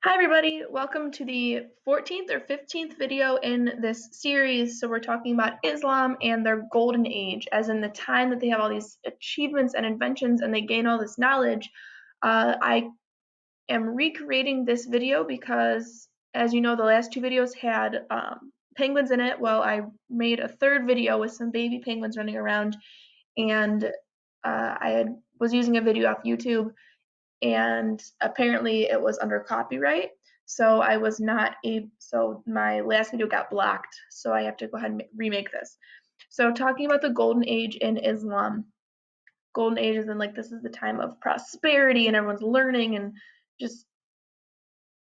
Hi everybody, welcome to the 14th or 15th video in this series. So we're talking about Islam and their golden age, as in the time that they have all these achievements and inventions and they gain all this knowledge. I am recreating this video because, as you know, the last two videos had penguins in it. Well, I made a third video with some baby penguins running around, and was using a video off YouTube, and apparently it was under copyright. So I was not able, so my last video got blocked. So I have to go ahead and remake this. So talking about the golden age in Islam. Golden age is in, like, this is the time of prosperity and everyone's learning and just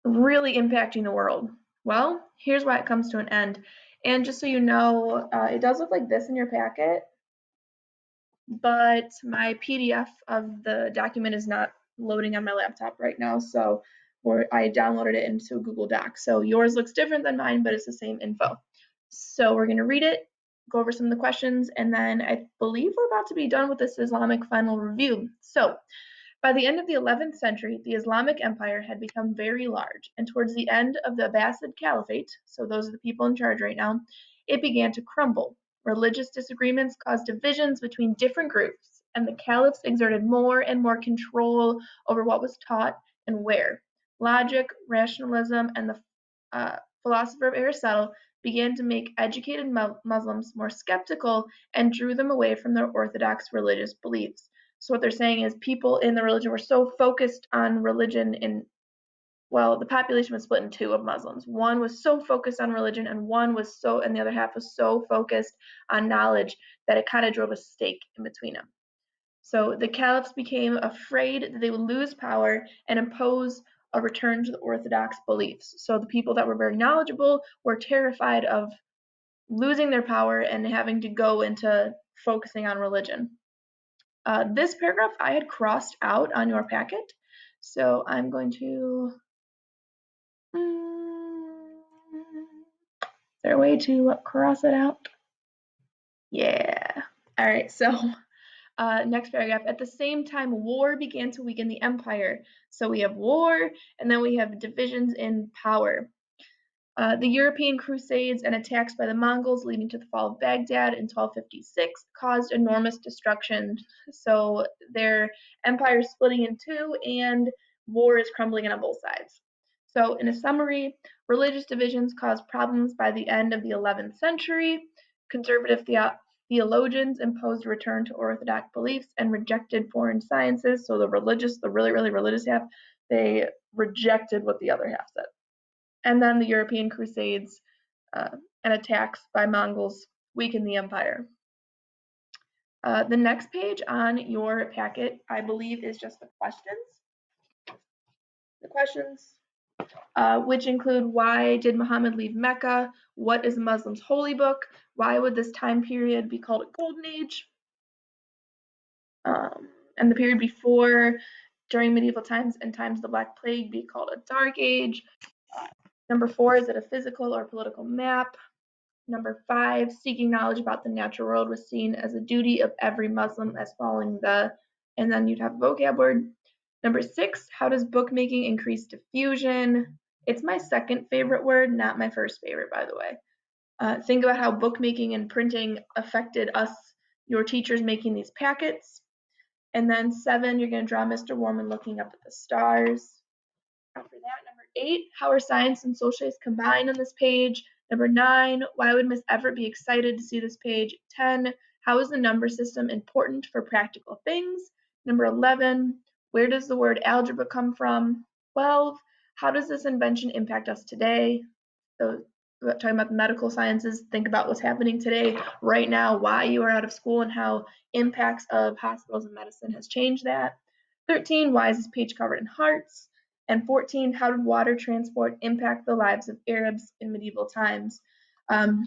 really impacting the world. Well, here's why it comes to an end. And just so you know, it does look like this in your packet, but my PDF of the document is not loading on my laptop right now, so I downloaded it into Google Docs. So yours looks different than mine, but it's the same info. So we're going to read it, go over some of the questions, and then I believe we're about to be done with this Islamic final review. So by the end of the 11th century, the Islamic Empire had become very large, and towards the end of the Abbasid Caliphate, so those are the people in charge right now, it began to crumble. Religious disagreements caused divisions between different groups, and the caliphs exerted more and more control over what was taught and where. Logic, rationalism, and the philosopher of Aristotle began to make educated Muslims more skeptical and drew them away from their orthodox religious beliefs. So what they're saying is people in the religion were so focused on religion well, the population was split in two of Muslims. One was so focused on religion and the other half was so focused on knowledge that it kind of drove a stake in between them. So the caliphs became afraid that they would lose power and impose a return to the orthodox beliefs. So the people that were very knowledgeable were terrified of losing their power and having to go into focusing on religion. This paragraph I had crossed out on your packet, so I'm going to. Is there a way to cross it out? Yeah. All right. So next paragraph. At the same time, war began to weaken the empire. So we have war, and then we have divisions in power. The European Crusades and attacks by the Mongols leading to the fall of Baghdad in 1256 caused enormous destruction. So their empire is splitting in two and war is crumbling on both sides. So in a summary, religious divisions caused problems by the end of the 11th century. Conservative theologians imposed a return to orthodox beliefs and rejected foreign sciences. So the really religious half, they rejected what the other half said. And then the European Crusades and attacks by Mongols weakened the empire. The next page on your packet, I believe, is just the questions. The questions, which include: why did Muhammad leave Mecca? What is the Muslim's holy book? Why would this time period be called a golden age? And the period before, during medieval times and times of the Black Plague, be called a dark age? Number 4, is it a physical or political map? Number 5, seeking knowledge about the natural world was seen as a duty of every Muslim as following the, and then you'd have a vocab word. Number 6, how does bookmaking increase diffusion? It's my second favorite word, not my first favorite, by the way. Think about how bookmaking and printing affected us, your teachers making these packets. And then 7, you're going to draw Mr. Warman looking up at the stars. After that, number 8, how are science and socialists combined on this page? Number 9, why would Miss Everett be excited to see this page? 10, how is the number system important for practical things? Number 11, where does the word algebra come from? 12, how does this invention impact us today? So talking about the medical sciences, think about what's happening today, right now, why you are out of school and how impacts of hospitals and medicine has changed that. 13, why is this page covered in hearts? And 14, how did water transport impact the lives of Arabs in medieval times? On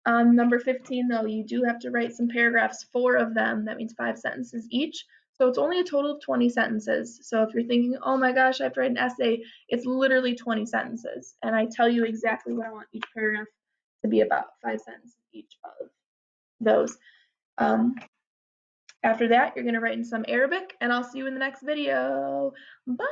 number 15, though, you do have to write some paragraphs, 4 of them. That means 5 sentences each. So it's only a total of 20 sentences. So if you're thinking, oh my gosh, I have to write an essay, it's literally 20 sentences. And I tell you exactly what I want each paragraph to be about, 5 sentences each of those. After that, you're going to write in some Arabic, and I'll see you in the next video. Bye!